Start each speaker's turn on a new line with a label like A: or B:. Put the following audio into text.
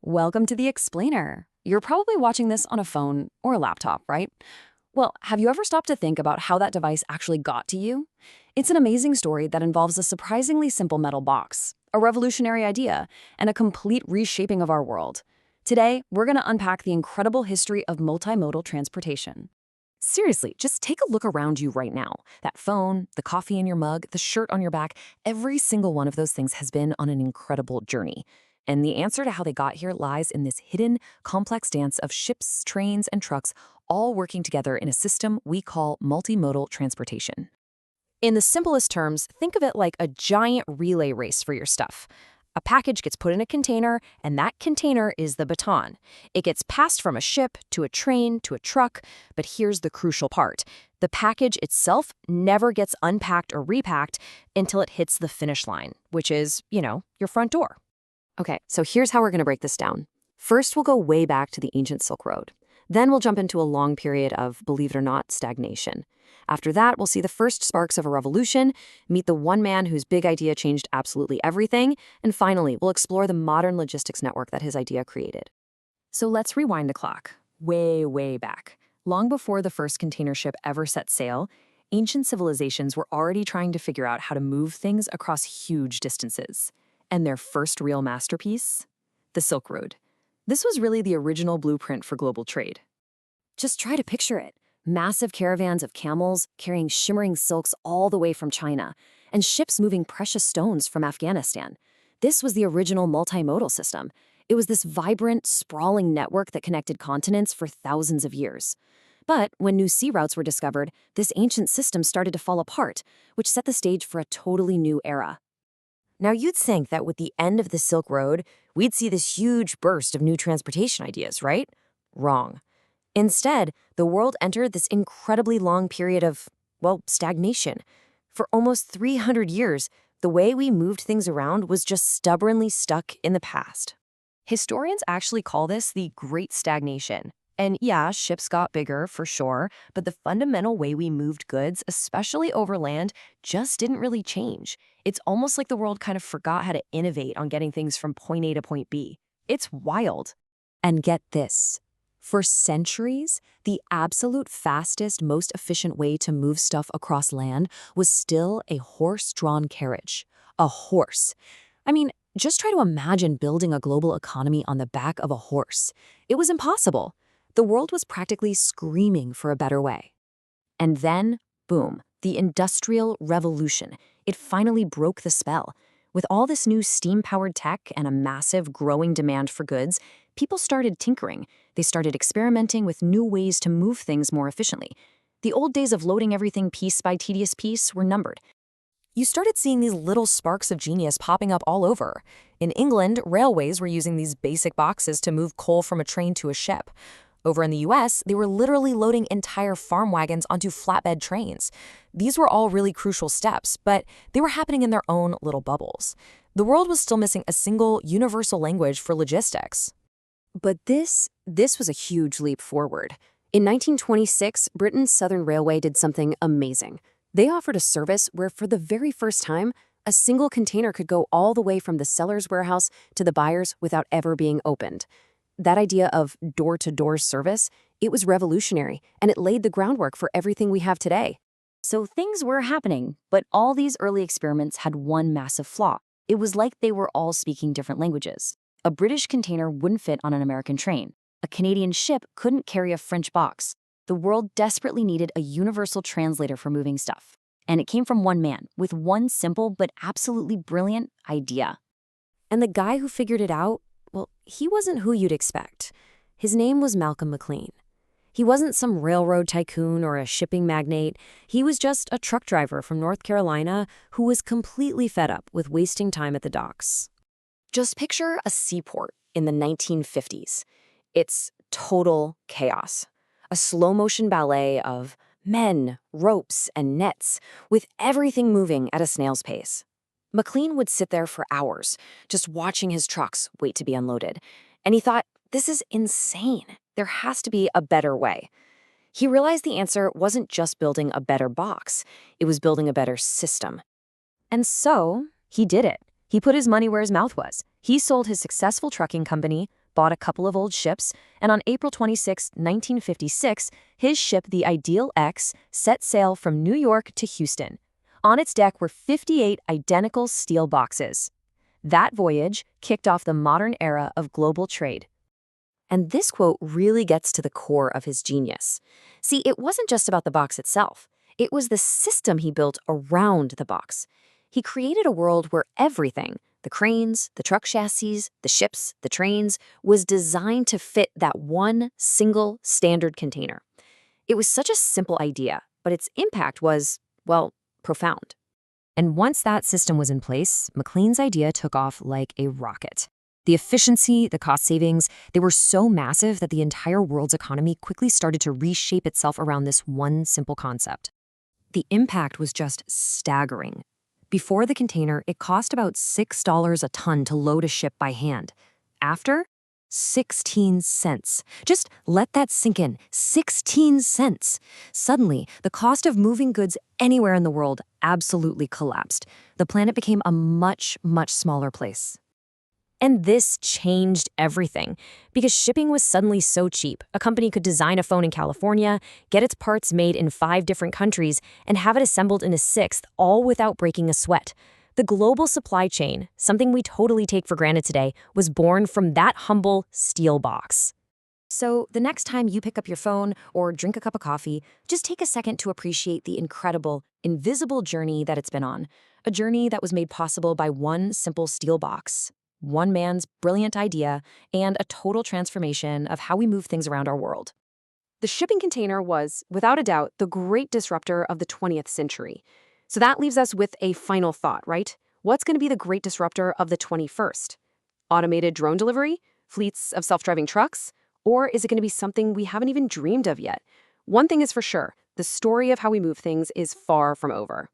A: Welcome to the Explainer. You're probably watching this on a phone or a laptop, right? Well, have you ever stopped to think about how that device actually got to you? It's an amazing story that involves a surprisingly simple metal box, a revolutionary idea, and a complete reshaping of our world. Today, we're going to unpack the incredible history of multimodal transportation. Seriously, just take a look around you right now. That phone, the coffee in your mug, the shirt on your back, every single one of those things has been on an incredible journey. And the answer to how they got here lies in this hidden, complex dance of ships, trains, and trucks all working together in a system we call multimodal transportation. In the simplest terms, think of it like a giant relay race for your stuff. A package gets put in a container, and that container is the baton. It gets passed from a ship to a train to a truck, but here's the crucial part. The package itself never gets unpacked or repacked until it hits the finish line, which is, your front door. Okay, so here's how we're going to break this down. First, we'll go way back to the ancient Silk Road. Then we'll jump into a long period of, believe it or not, stagnation. After that, we'll see the first sparks of a revolution, meet the one man whose big idea changed absolutely everything, and finally, we'll explore the modern logistics network that his idea created. So let's rewind the clock, way, way back. Long before the first container ship ever set sail, ancient civilizations were already trying to figure out how to move things across huge distances. And their first real masterpiece? The Silk Road. This was really the original blueprint for global trade. Just try to picture it. Massive caravans of camels carrying shimmering silks all the way from China, and ships moving precious stones from Afghanistan. This was the original multimodal system. It was this vibrant, sprawling network that connected continents for thousands of years. But when new sea routes were discovered, this ancient system started to fall apart, which set the stage for a totally new era. Now, you'd think that with the end of the Silk Road, we'd see this huge burst of new transportation ideas, right? Wrong. Instead, the world entered this incredibly long period of, stagnation. For almost 300 years, the way we moved things around was just stubbornly stuck in the past. Historians actually call this the Great Stagnation. And yeah, ships got bigger, for sure, but the fundamental way we moved goods, especially over land, just didn't really change. It's almost like the world kind of forgot how to innovate on getting things from point A to point B. It's wild. And get this. For centuries, the absolute fastest, most efficient way to move stuff across land was still a horse-drawn carriage. A horse. I mean, just try to imagine building a global economy on the back of a horse. It was impossible. The world was practically screaming for a better way. And then, boom, the Industrial Revolution. It finally broke the spell. With all this new steam-powered tech and a massive growing demand for goods, people started tinkering. They started experimenting with new ways to move things more efficiently. The old days of loading everything piece by tedious piece were numbered. You started seeing these little sparks of genius popping up all over. In England, railways were using these basic boxes to move coal from a train to a ship. Over in the US, they were literally loading entire farm wagons onto flatbed trains. These were all really crucial steps, but they were happening in their own little bubbles. The world was still missing a single universal language for logistics. But this was a huge leap forward. In 1926, Britain's Southern Railway did something amazing. They offered a service where, for the very first time, a single container could go all the way from the seller's warehouse to the buyer's without ever being opened. That idea of door-to-door service, it was revolutionary, and it laid the groundwork for everything we have today. So things were happening, but all these early experiments had one massive flaw. It was like they were all speaking different languages. A British container wouldn't fit on an American train. A Canadian ship couldn't carry a French box. The world desperately needed a universal translator for moving stuff. And it came from one man, with one simple but absolutely brilliant idea. And the guy who figured it out, he wasn't who you'd expect. His name was Malcolm McLean. He wasn't some railroad tycoon or a shipping magnate. He was just a truck driver from North Carolina who was completely fed up with wasting time at the docks. Just picture a seaport in the 1950s. It's total chaos. A slow-motion ballet of men, ropes, and nets, with everything moving at a snail's pace. McLean would sit there for hours, just watching his trucks wait to be unloaded. And he thought, this is insane. There has to be a better way. He realized the answer wasn't just building a better box. It was building a better system. And so, he did it. He put his money where his mouth was. He sold his successful trucking company,
B: bought a couple of old ships, and on April 26, 1956, his ship, the Ideal X, set sail from New York to Houston. On its deck were 58 identical steel boxes. That voyage kicked off the modern era of global trade. And this quote really gets to the core of his genius. See, it wasn't just about the box itself. It was the system he built around the box. He created a world where everything, the cranes, the truck chassis, the ships, the trains, was designed to fit that one single standard container. It was such a simple idea, but its impact was, well, profound. And once that system was in place, McLean's idea took off like a rocket. The efficiency, the cost savings, they were so massive that the entire world's economy quickly started to reshape itself around this one simple concept. The impact was just staggering. Before the container, it cost about $6 a ton to load a ship by hand. After, 16 cents. Just let that sink in. 16 cents. Suddenly, the cost of moving goods anywhere in the world absolutely collapsed. The planet became a much, much smaller place. And this changed everything. Because shipping was suddenly so cheap, a company could design a phone in California, get its parts made in 5 different countries, and have it assembled in a 6th, all without breaking a sweat. The global supply chain, something we totally take for granted today, was born from that humble steel box. So the next time you pick up your phone or drink a cup of coffee, just take a second to appreciate the incredible, invisible journey that it's been on. A journey that was made possible by one simple steel box, one man's brilliant idea, and a total transformation of how we move things around our world. The shipping container was, without a doubt, the great disruptor of the 20th century. So that leaves us with a final thought, right? What's going to be the great disruptor of the 21st? Automated drone delivery? Fleets of self-driving trucks? Or is it going to be something we haven't even dreamed of yet? One thing is for sure, the story of how we move things is far from over.